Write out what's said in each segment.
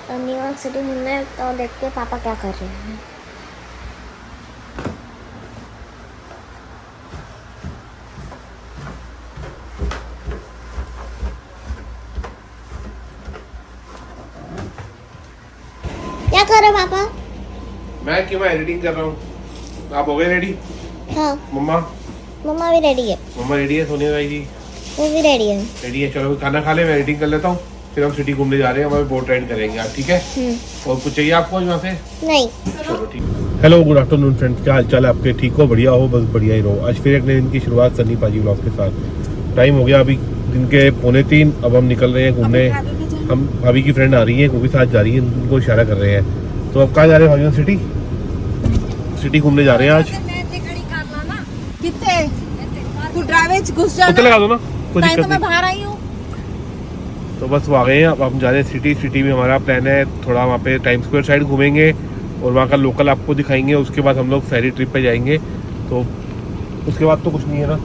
New York city घूमने, तो देखते हैं पापा क्या कर रहे हैं। क्या कर रहे पापा? मैं क्यों, मैं एडिटिंग कर रहा हूँ। आप हो गए रेडी? हाँ, मम्मा मम्मा भी रेडी है। मम्मा रेडी है, सोनिया भाई जी वो भी रेडी है। रेडी है। चलो खाना खा ले, मैं एडिटिंग कर लेता हूँ, फिर हम सिटी घूमने जा रहे हैं। हमारे बोट राइड करेंगे आज, ठीक है? और कुछ चाहिए आपको यहाँ से? नहीं। चलो ठीक। हेलो, गुड आफ्टरनून फ्रेंड्स, क्या हाल चाल है आपके? ठीक हो? बढ़िया हो? बस बढ़िया ही रहो। आज फिर एक नए दिन की शुरुआत सन्नी पाजी व्लॉग के साथ। टाइम हो गया अभी दिन के 2:45। अब हम निकल रहे हैं घूमने। हम भाभी की फ्रेंड आ रही है, वो भी साथ जा रही है, उनको इशारा कर रहे हैं। तो अब कहाँ जा रहे हैं भाभी? सिटी घूमने जा रहे हैं आज। तू ड्राइवेज घुस जा, कुत्ते लगा दो ना, कोई तो दिक्कत मैं नहीं। बाहर आई हूँ। तो बस वो आ गए हैं। अब हम जा रहे हैं सिटी में हमारा प्लान है थोड़ा वहाँ पे टाइम स्क्वायर साइड घूमेंगे और वहाँ का लोकल आपको दिखाएंगे। उसके बाद हम लोग फेरी ट्रिप पे जाएंगे। तो उसके बाद तो कुछ नहीं है ना,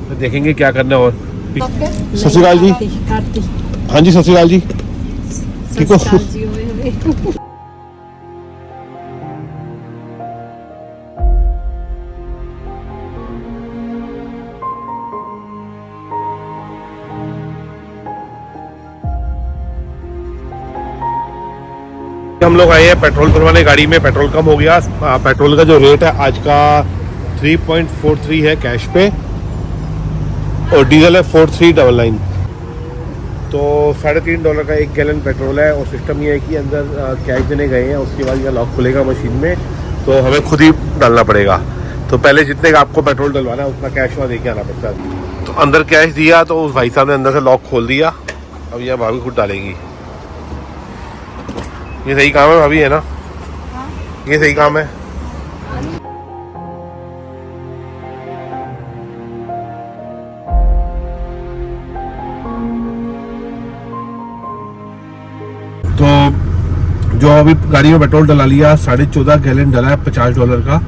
तो देखेंगे क्या करना है। और सत श्री अकाल जी। हाँ जी, सत श्री अकाल जी। ठीक हो? हम लोग आए हैं पेट्रोल भरवाने गाड़ी में। पेट्रोल कम हो गया। पेट्रोल का जो रेट है आज का 3.43 है कैश पे, और डीजल है 4399। तो $3.5 का 1 गैलन पेट्रोल है। और सिस्टम ये है कि अंदर कैश देने गए हैं, उसके बाद ये लॉक खुलेगा मशीन में, तो हमें खुद ही डालना पड़ेगा। तो पहले जितने का आपको पेट्रोल डलवाना है उतना कैश वहाँ दे के आना पड़ता है। तो अंदर कैश दिया तो उस भाई साहब ने अंदर से लॉक खोल दिया। अब यह भाभी खुद डालेंगी। ये सही काम है भाभी, है ना? ये सही काम है। तो जो अभी गाड़ी में पेट्रोल डला लिया, 14.5 गैलन डला है $50 का।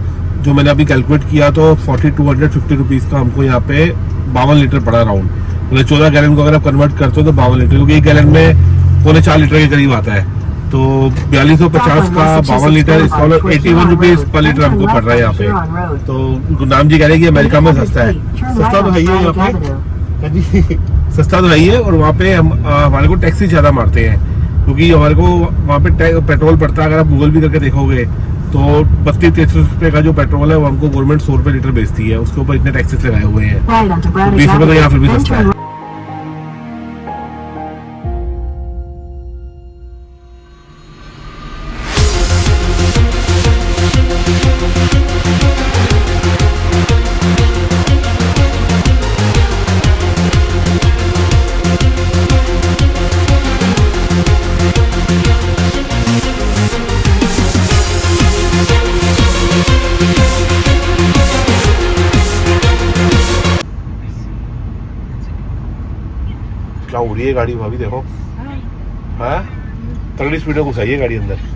जो मैंने अभी कैलकुलेट किया तो 4250 रुपीज़ का हमको यहाँ पे 52 लीटर पड़ा राउंड। मतलब 14 गैलन को अगर आप कन्वर्ट करते हो तो 52 लीटर, क्योंकि 1 गैलन में 4.25 लीटर के करीब आता है। तो 4250 का 52 लीटर, इसका 81 रुपीज पर लीटर हमको पड़ रहा है यहाँ पे। तो गुरनाम जी कह रहे हैं कि अमेरिका में सस्ता है। सस्ता तो है ही है यहाँ पे, सस्ता तो है ही है। और वहाँ पे हमारे को टैक्सी ज़्यादा मारते हैं, क्योंकि हमारे को वहाँ पे पेट्रोल पड़ता है। अगर आप गूगल भी करके देखोगे तो 32-33 रुपये का जो पेट्रोल है वो हमको गवर्नमेंट 100 रुपये लीटर बेचती है। उसके ऊपर इतने टैक्सेस लगाए हुए हैं, 20 रुपये तो यहाँ फिर भी सस्ता है। क्या उड़ रही है गाड़ी भाभी, देखो। हाँ, तगड़ी स्पीड में घुसाई है गाड़ी अंदर।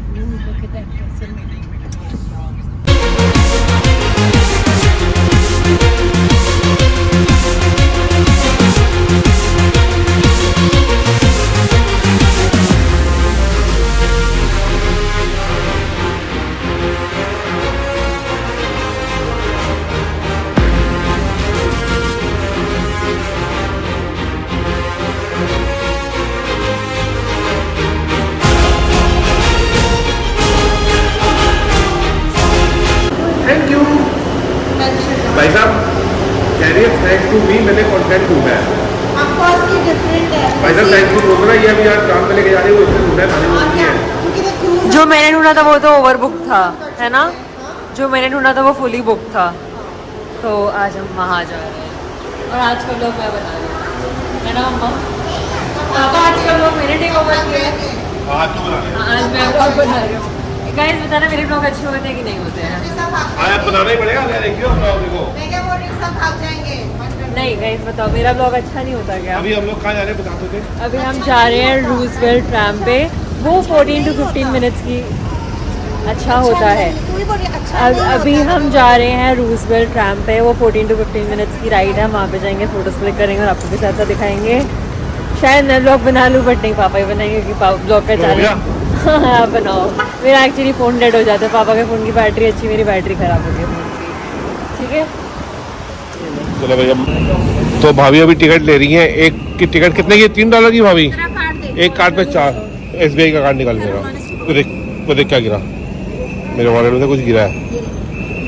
थैंक यू भाई साहब, कह रही है थैंक टू मी, मैंने कंटेंट ढूंढा है। ऑफ कोर्स की डिफरेंट है। भाई साहब थैंक यू बोल रहा है, ये अभी यार काम पे लेके जा रही है, वो इसने ढूंढा है, खाने में नहीं है। जो मैंने ढूंढा था वो तो ओवर बुक था, है ना? जो मैंने ढूंढा था वो फुली बुक था। तो आज हम वहाँ जा रहे हैं और आज का लोग मैं बना रही हूँ, है ना मम्मा? पापा आज का लोग मैंने टेक ओवर किया है। आज मैं ब्लॉग बना रही हूँ। गाइस बताना मेरे ब्लॉग अच्छे होते हैं कि नहीं होते हैं? आया बनाना ही पड़ेगा, देखियो ब्लॉग देखो। नहीं गाइस बताओ, मेरा ब्लॉग अच्छा नहीं होता क्या? अभी हम लोग कहाँ जा रहे हैं बताते थे? अभी हम जा रहे हैं रूजवेल्ट ट्रैम पे। वो 14 to 15 मिनट्स की अच्छा होता है। अभी हम जा रहे हैं रूजवेल्ट ट्रैम पे। वो 14 to 15 मिनट्स की राइड है। वहाँ पे जाएंगे, फोटोज क्लिक करेंगे और आपको भी साथ साथ दिखाएंगे। शायद मैं ब्लॉग बना लूँ बट नहीं, पापा ही बनाएंगे क्योंकि ब्लॉग का चैनल आप बनाओ। मेरा एक्चुअली फ़ोन डेड हो जाता है, पापा के फ़ोन की बैटरी अच्छी, मेरी बैटरी ख़राब हो गई फ़ोन की। ठीक है, चलो भैया। तो भाभी अभी टिकट ले रही है। एक की टिकट कितने की? $3 की भाभी। एक कार्ड पे 4। SBI का कार्ड निकाल मेरा। वो देख क्या गिरा, मेरे वॉलेट में से कुछ गिरा है।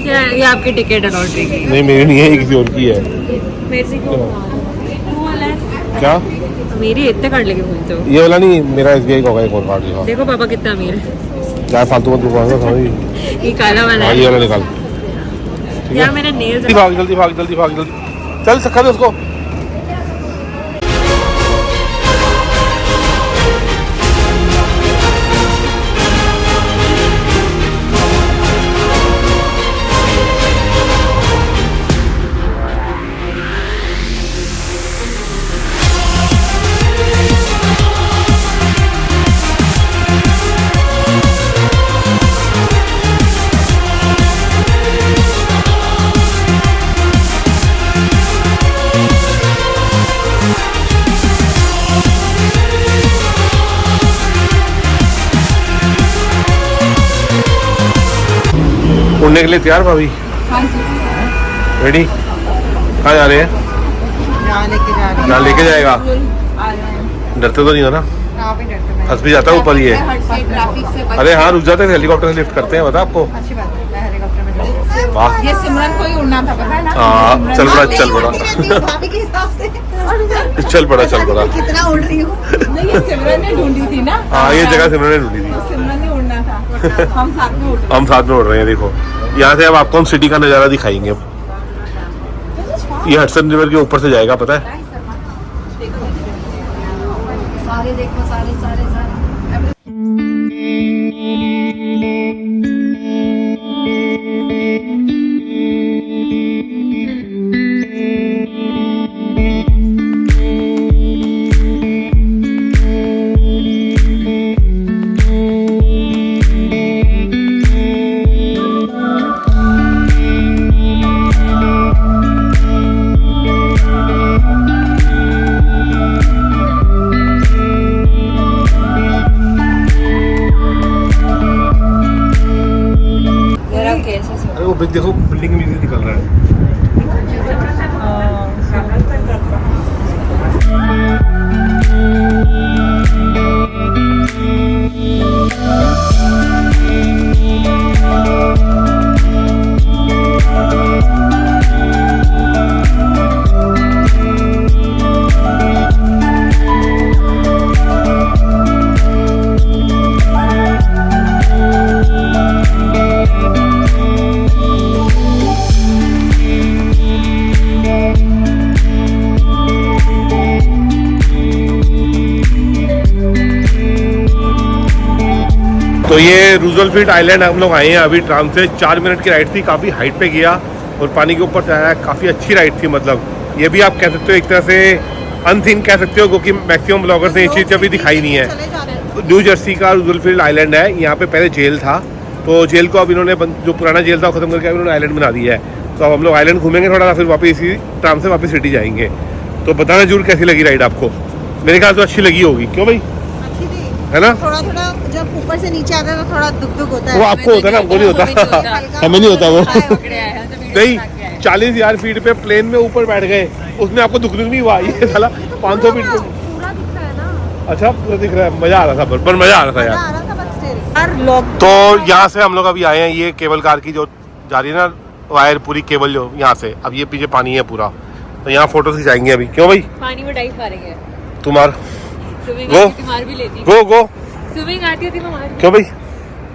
क्या ये आपकी टिकट है लॉटरी की? नहीं मेरी नहीं है, ये किसी और की है। मेरे से क्यों वाला है? क्या मेरी इतने कार्ड लेके घूमते हो? ये वाला नहीं, मेरा SBI का होगा एक और कार्ड दिखा। देखो पापा कितना अमीर है। क्या फालतू मत रुको समझ। ये काला वाला हाँ है। ये वाला निकाल। यार मेरे नेल्स जल्दी भाग जल्दी भाग जल्दी भाग जल्दी चल सकता है उसको। उड़ने के लिए तैयार भाभी? रेडी? कहाँ जा रहे हैं? जहाँ लेके जाएगा। डरते तो नहीं हो ना? फंस भी जाता है ऊपर ही है। अरे हाँ रुक जाते हैं, हेलीकॉप्टर से लिफ्ट करते हैं, बता आपको। अच्छी बात है, मैं हेलीकॉप्टर में चढ़ी। वाह ये सिमरन को ही उड़ना था, पता है ना? हाँ चल पड़ा चल पड़ा भाभी के हिसाब से चल पड़ा चल पड़ा। कितना उड़ रही हूँ। नहीं ये सिमरन ने ढूंढी थी ना। हाँ ये जगह सिमरन ने ढूंढी थी। तो सिमरन ने उड़ना था, हम साथ में उड़ रहे हम साथ में उड़ रहे हैं। देखो यहाँ से अब आपको हम सिटी का नज़ारा दिखाएंगे। ये हडसन रिवर के ऊपर से जाएगा, पता है? सारे देखो सारे सारे सारे। अरे वो देखो बिल्डिंग में से निकल रहा है। तो ये रूजवेल्ट आइलैंड हम लोग आए हैं अभी ट्राम से। 4 मिनट की राइड थी, काफ़ी हाइट पे गया और पानी के ऊपर से आया। काफ़ी अच्छी राइड थी, मतलब ये भी आप कह सकते हो एक तरह से अनसीन कह सकते हो, क्योंकि मैक्सिमम ब्लॉगर्स ने ये चीज़ कभी दिखाई नहीं है। न्यू जर्सी का रूजवेल्ट आइलैंड है। यहाँ पे पहले जेल था, तो जेल को अब इन्होंने जो पुराना जेल था वो खत्म करके अब इन्होंने आइलैंड बना दिया है। तो अब हम लोग आइलैंड घूमेंगे थोड़ा सा, फिर वापस इसी ट्राम से वापस सिटी जाएंगे। तो बताना जरूर कैसी लगी राइड आपको। मेरे ख्याल से अच्छी लगी होगी, क्यों भाई? है ना? थोड़ा थोड़ा जब ऊपर से नीचे आता है तो थोड़ा दुख दुख होता है। वो आपको होता है ना, हमको नहीं होता। हमें नहीं होता वो। नहीं 40,000 फीट पे प्लेन में ऊपर बैठ गए, उसमें आपको दुख नहीं हुआ? ये साला 500 फीट पे पूरा दिख रहा है ना। अच्छा पूरा दिख रहा है। मजा आ रहा था, पर मजा आ रहा था यार। आ रहा था बस यार लोग। तो यहाँ से हम लोग अभी आए हैं, ये केबल कार की जो जा रही है ना वायर, पूरी केबल जो यहाँ से। अब ये पीछे पानी है पूरा, तो यहाँ फोटो खिंचाएंगे अभी। क्यों भाई? पानी में डाइव मारेंगे। तुम्हार स्विमिंग गो आती थी, मार भी लेती। गो स्विमिंग आती थी, मैं मार। क्यों भाई?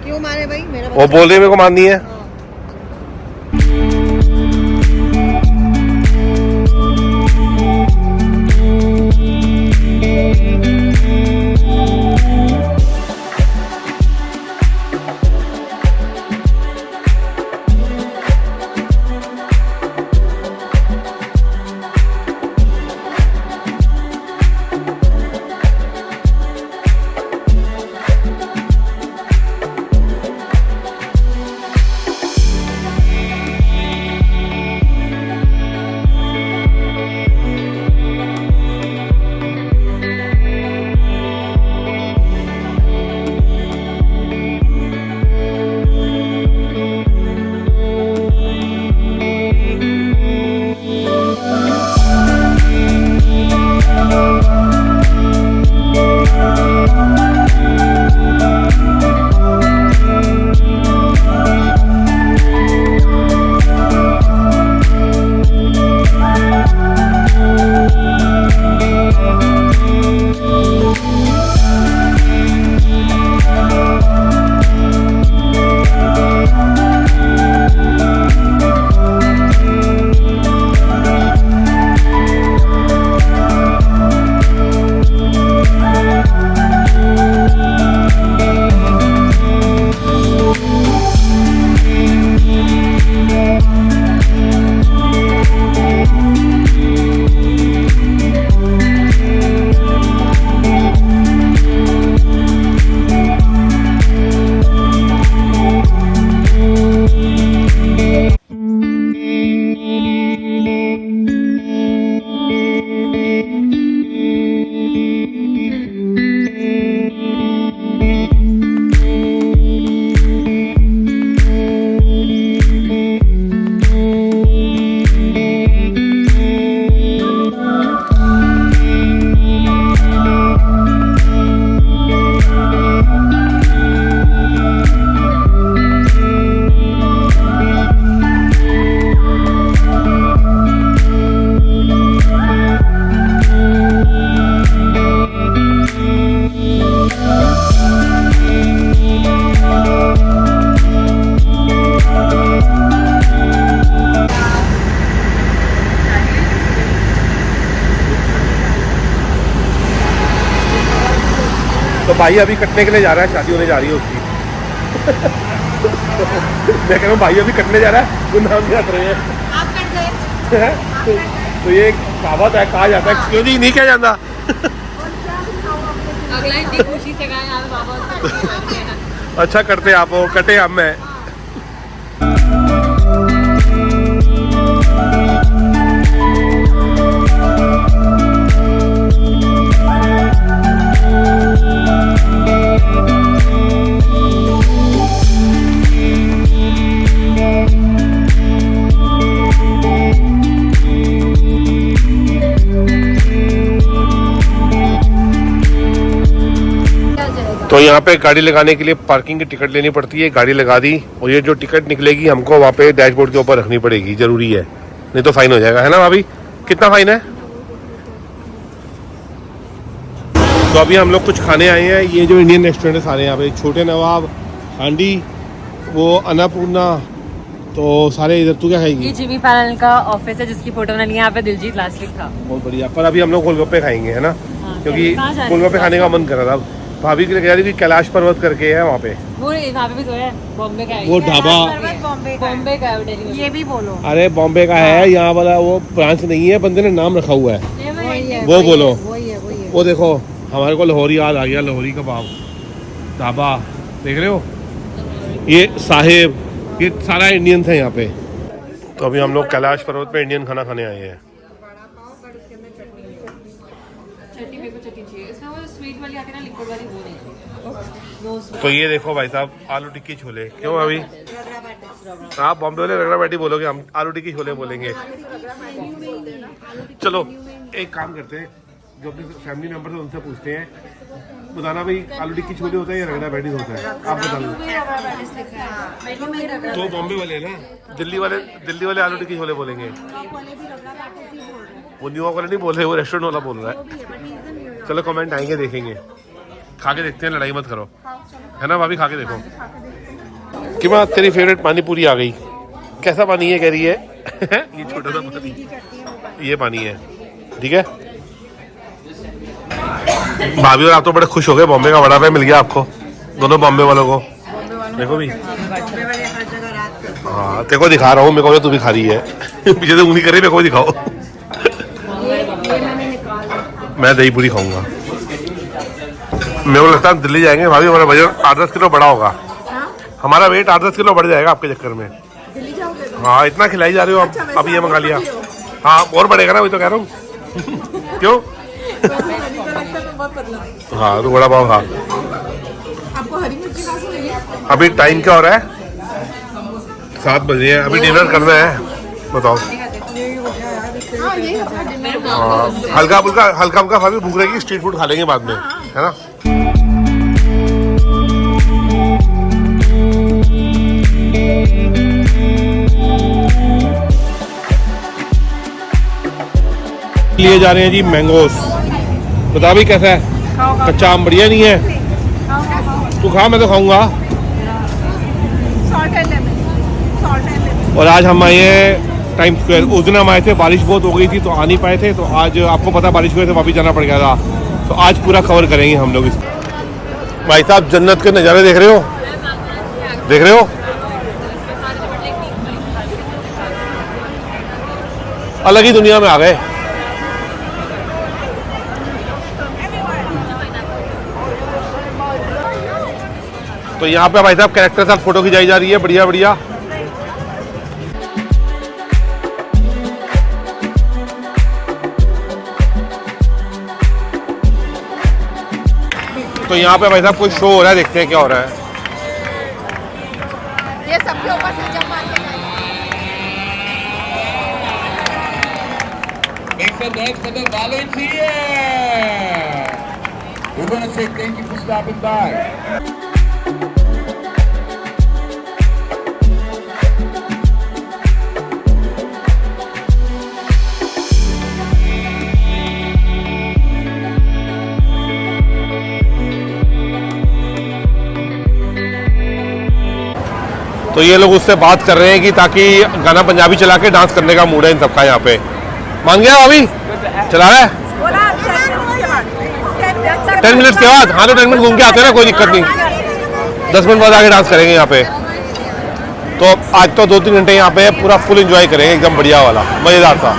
क्यों मारे भाई? मेरा वो बोल रहे मेरे को माननी है। भाई अभी कटने के लिए जा रहा है, शादी होने जा रही है उसकी। मैं कह रहा हूँ भाई अभी कटने जा रहा है, वो नाम क्या रहे हैं। आप कट गए। तो ये कहावत है, कहा जाता है, क्यों जी नहीं कहा जाता। अगला इतनी खुशी से गए यहाँ बाबा। अच्छा करते आप, वो कटे हम मैं। तो यहाँ पे गाड़ी लगाने के लिए पार्किंग की टिकट लेनी पड़ती है, गाड़ी लगा दी और ये जो टिकट निकलेगी हमको वहाँ पे डैशबोर्ड के ऊपर रखनी पड़ेगी, जरूरी है, नहीं तो फाइन हो जाएगा, है ना भाभी? कितना फाइन है? तो अभी हम लोग कुछ खाने आए हैं, ये जो इंडियन रेस्टोरेंट है सारे यहाँ पे, छोटे नवाब, हांडी, वो अन्नपूर्णा, तो सारे इधर। तू क्या खाएगी? ये जिमी फैलन का ऑफिस है जिसकी फोटो मैंने यहाँ पे दिलजीत लास्ट वीक था। बहुत बढ़िया। पर अभी हम लोग गोलगप्पे खाएंगे, है ना? क्योंकि कहाँ जा रहे गोलगप्पे खाने का मन कर रहा था। भाभी के लिए कह रही थी कैलाश पर्वत करके है वहाँ पे, वो वहाँ पे भी तो है, बॉम्बे का है। वो ढाबा। बॉम्बे का है दिल्ली में। ये भी बोलो। अरे बॉम्बे का है, यहाँ वाला वो ब्रांच नहीं है, बंदे ने नाम रखा हुआ है, वो बोलो। वही है वही है। वो देखो हमारे को लाहौरी याद आ गया, लाहौरी कबाब ढाबा, देख रहे हो? ये साहेब, ये सारा इंडियन है यहाँ पे। तो अभी हम लोग कैलाश पर्वत पे इंडियन खाना खाने आए हैं। चटनी मेरे को चटनी चाहिए, इसमें वो स्वीट वाली आती है ना, लिक्विड वाली, वो नहीं चाहिए। तो ये देखो भाई साहब, आलू टिक्की छोले। क्यों अभी आप बॉम्बे वाले रगड़ा पैटी बोलोगे, हम आलू टिक्की छोले बोलेंगे। चलो एक काम करते हैं, जो अपने फैमिली मेंबर है उनसे पूछते हैं, बताना भाई आलू टिक्की छोले होता है या रगड़ा पैटी होता है, आप बता दो। तो बॉम्बे वाले ना, दिल्ली वाले आलू टिक्की छोले बोलेंगे। वो न्यूयॉर्क वाले नहीं बोल रहे, वो रेस्टोरेंट वाला बोल रहा है। चलो कमेंट आएंगे, देखेंगे, खा के देखते हैं, लड़ाई मत करो, है ना भाभी? खा के देखो कि मैं तेरी फेवरेट पानी पूरी आ गई। कैसा पानी है? कह रही है ये छोटा सा पानी, ये पानी है, ठीक है। भाभी और आप तो बड़े खुश हो गए, बॉम्बे का वड़ा पाव मिल गया आपको, दोनों बॉम्बे वालों को। देखो भी, हाँ तेरे को दिखा रहा हूँ, मेरे को तू भी खा रही है। पीछे से उंगली कर रही, मेरे को भी दिखाओ। मैं दही पूरी खाऊंगा। मेरे को लगता है दिल्ली जाएंगे भाभी, हमारा वजन 8-10 किलो बड़ा होगा। हमारा वेट 8-10 किलो बढ़ जाएगा आपके चक्कर में। हाँ इतना खिलाई जा रही हो आप, अब ये मंगा लिया। हाँ और बढ़ेगा ना, वही तो कह रहा हूँ। क्यों? हाँ तो बड़ा पाव खा। आपको हरी मिर्ची खा सकते। अभी टाइम क्या हो रहा है? 7 बजे है, अभी डिनर करना है, बताओ। हाँ हल्का फुल्का भाभी भूख रहेगी, स्ट्रीट फूड खा लेंगे बाद में, है ना? लिए जा रहे हैं जी मैंगोस। बता भी कैसा है? कच्चा आम बढ़िया नहीं है? तू खा, मैं तो खाऊंगा। और आज हम आए हैं टाइम स्क्वायर। उस दिन हम आए थे, बारिश बहुत हो गई थी तो आ नहीं पाए थे, तो आज आपको पता बारिश की वजह से वापिस जाना पड़ गया था, तो आज पूरा कवर करेंगे हम लोग इसको। भाई साहब जन्नत के नज़ारे देख रहे हो, देख रहे हो? अलग ही दुनिया में आ गए। तो यहाँ पे भाई साहब कैरेक्टर साथ फोटो खिंचाई जा रही है, बढ़िया बढ़िया। तो यहाँ पे भाई साहब कोई शो हो रहा है, देखते हैं क्या हो रहा है। ये सबके ऊपर से जम मार के Make some noise for the volunteer. We're going to say thank you for stopping by. तो ये लोग उससे बात कर रहे हैं कि ताकि गाना पंजाबी चला के डांस करने का मूड है इन सबका यहाँ पे। मान गया भाभी? चला रहा है? 10 मिनट के बाद, हाँ तो 10 मिनट घूम के आते हैं ना, कोई दिक्कत नहीं, 10 मिनट बाद आके डांस करेंगे यहाँ पे। तो आज तो 2-3 घंटे यहाँ पे पूरा फुल एंजॉय करेंगे, एकदम बढ़िया वाला मजेदार सा।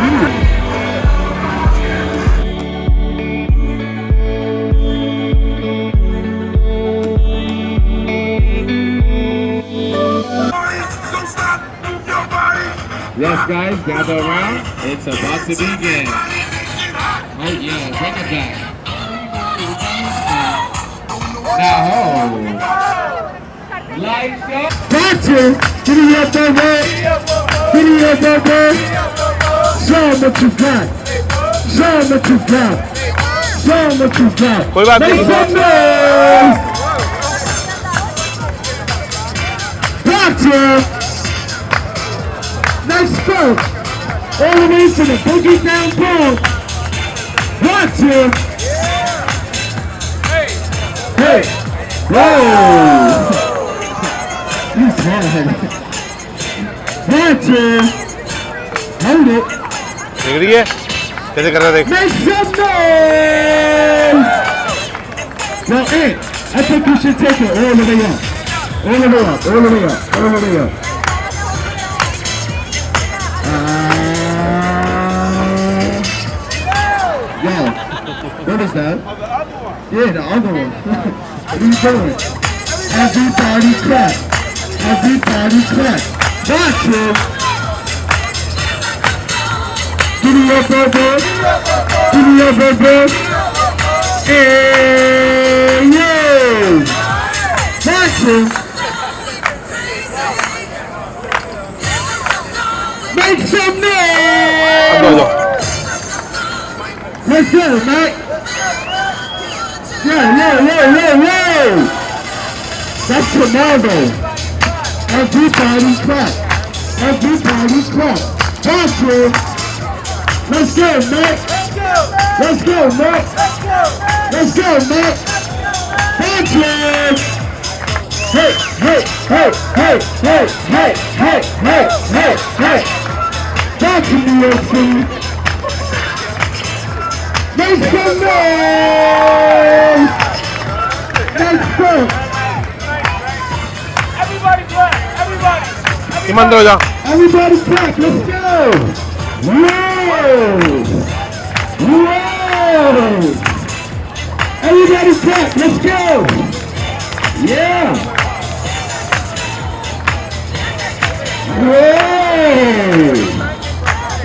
Yes, guys, gather around. It's about to begin. Oh yeah, bring it back. Now hold. Lights go. Gotcha! Giddy up, baby! Giddy up, baby! Show 'em what you got! Show 'em what you got! Show 'em what you got! कोई बात Make नहीं। some noise! Gotcha! Nice stroke! All the way to the boogie down ball! Gotcha! Hey! Whoa! He's hard. Gotcha! Hold it! देख रही है कैसे कर रहा है, देख। Make some noise! Well, hey, I think you should take it all the way up. All the way up, all the way up, all the way up. Yo, what is that? Yeah, the other one. What are you doing? Everybody clap. Everybody clap. Gotcha! Giddy up, baby. Giddy up, baby. Hey, yo! Gotcha! Make some अब noise! जाओ। Let's go, Mike! Whoa! That's Ronaldo. Everybody clap. Everybody clap. Gotcha! Let's go, Mike! Let's go, Mike! Let's go, Mike! Gotcha! Hey, hey, hey, hey, hey, hey, hey, hey, hey, hey! Gotcha, New York City! Make some noise! Let's go! ईमानदार हो जा। Everybody clap, let's go! Whoa! Whoa! Everybody clap, let's go! Yeah! Whoa!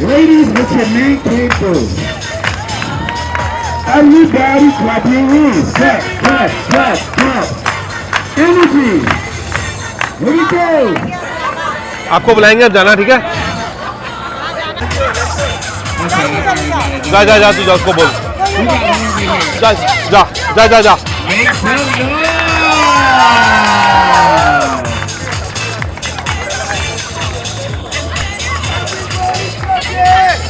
Ladies with your name papers. Everybody clap your hands. Clap, clap, clap, clap. Energy. Here we go. आपको बुलाएंगे, अब जाना, ठीक है? जा जा जा, तू जा, उसको बोल। जा जा जा जा जा। Make some noise.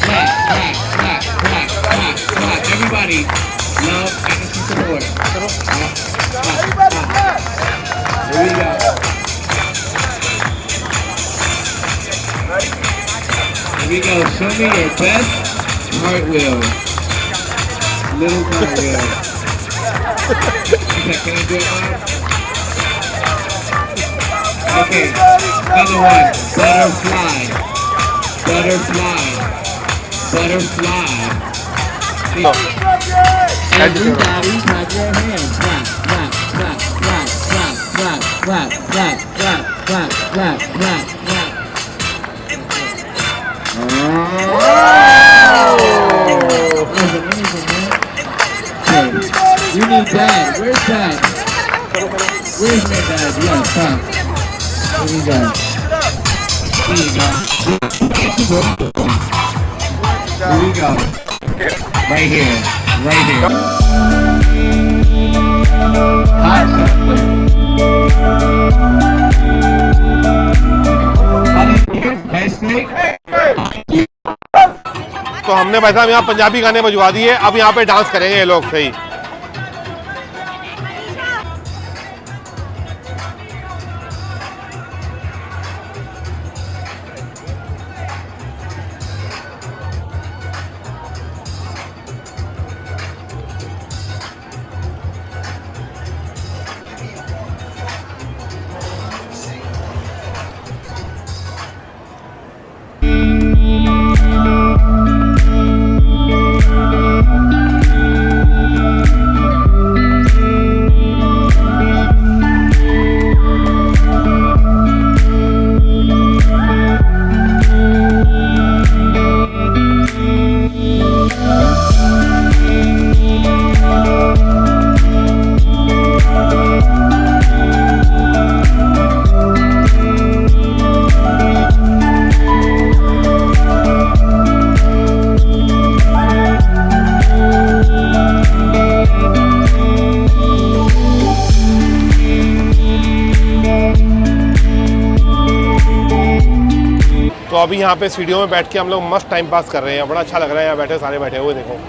Clap. Everybody, love and support. Here we go. Here we go. Show me your best cartwheel. Little cartwheel. Can I do it, Mom? Okay. Another one. Butterfly. Everybody clap your hands. Clap. You need Dad. Where's Dad? Where's my Dad? Yeah, come. Here we go. Here we go. Right here. Hot chocolate. Best steak? तो हमने भाई साहब यहाँ पंजाबी गाने बजवा दिए, अब यहाँ पे डांस करेंगे ये लोग सही। अभी यहाँ पे सीढ़ियों में बैठ के हम लोग मस्त टाइम पास कर रहे हैं, बड़ा अच्छा लग रहा है यहाँ बैठे सारे बैठे हुए देखो।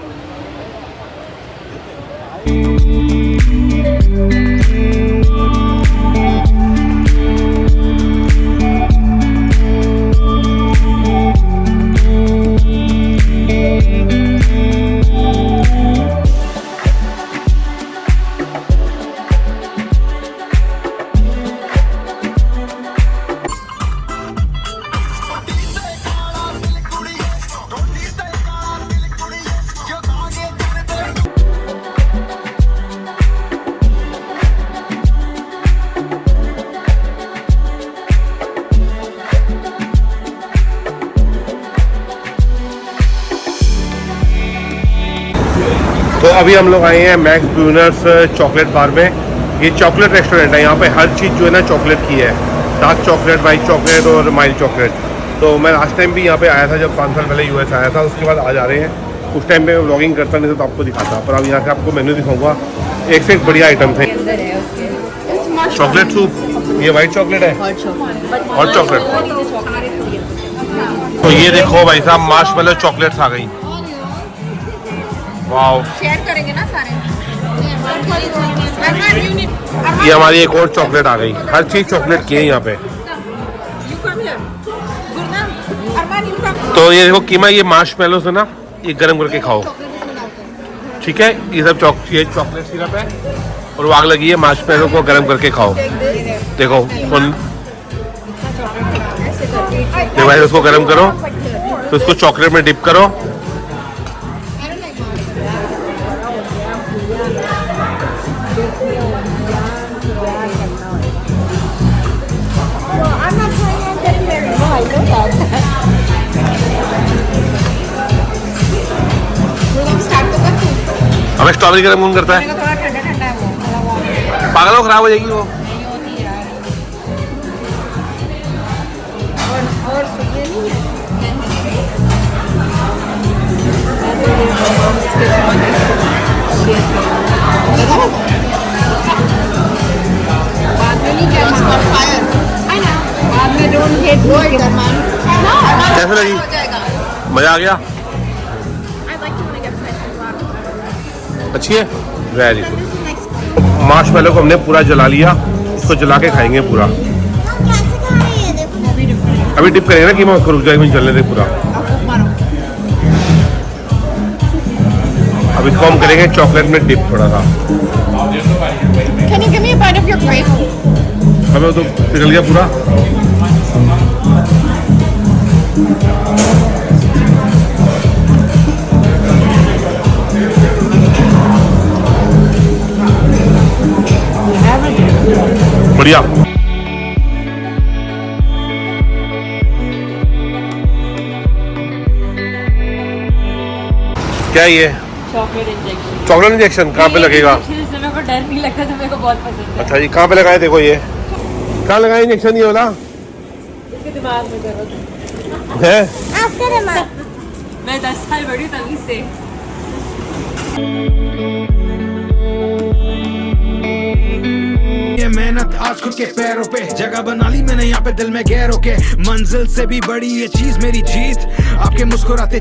तो अभी हम लोग आए हैं मैक्स ब्रूनर्स चॉकलेट बार में। ये चॉकलेट रेस्टोरेंट है, यहाँ पे हर चीज़ जो है ना चॉकलेट की है, डार्क चॉकलेट, वाइट चॉकलेट और माइल्ड चॉकलेट। तो मैं लास्ट टाइम भी यहाँ पे आया था जब 5 साल पहले यूएस आया था, उसके बाद आज आ रहे हैं। उस टाइम पे मैं व्लॉगिंग करता नहीं था तो आपको दिखाता, पर अब यहाँ से आपको मेन्यू दिखाऊंगा। एक से एक बढ़िया आइटम थे। चॉकलेट सूप, ये वाइट चॉकलेट है, हॉट चॉकलेट। तो ये देखो भाई साहब, मार्शमेलो चॉकलेट्स आ गई। वाओ, शेयर करेंगे ना सारे। ये हमारी एक और चॉकलेट आ गई। हर चीज चॉकलेट की है यहाँ पे। तो ये देखो कीमा, ये मार्शमेलो से ना ये गर्म करके खाओ, ठीक है। ये सब ये चॉकलेट सिरप है और वो आग लगी है, मार्शमेलो को गर्म करके खाओ। देखो भाई, उसको गर्म करो तो उसको चॉकलेट में डिप करो। हमें स्ट्रॉबेरी गर्म कौन करता है? थोड़ा ठंडा ठंडा है वो। पागल हो, खराब हो जाएगी वो। और सुबह नहीं है। बाद में नहीं क्या फायर है ना, बाद में डोंट गेट बोर्ड अरमान। कैसे लगी? मजा आ गया? अच्छी है, वेरी गुड। मार्शमेलो को हमने पूरा जला लिया, इसको जला के खाएंगे पूरा। अभी डिप करेंगे ना कीमा, उसको रुक जाएगी, जलने दे पूरा। अब इसको हम करेंगे चॉकलेट में डिप थोड़ा सा। Can you give me a bite of your grape? हमें तो पिघल गया पूरा। बढ़िया। क्या ये चॉकलेट इंजेक्शन? चॉकलेट इंजेक्शन कहाँ पे लगेगा? इससे मेरे को डर नहीं लगता, तो मेरे को बहुत पसंद है। अच्छा जी, कहाँ पे लगाए? देखो ये कहाँ लगाए इंजेक्शन, ये वाला इसके दिमाग में जरूरत है। मैं 10 साल बड़ी हूँ तभी से। ये मेहनत आज खुद के पैरों पे जगह बना ली मैंने यहाँ पे दिल में गैरों के। मंजिल से भी बड़ी ये चीज मेरी जीत, आपके मुस्कुराते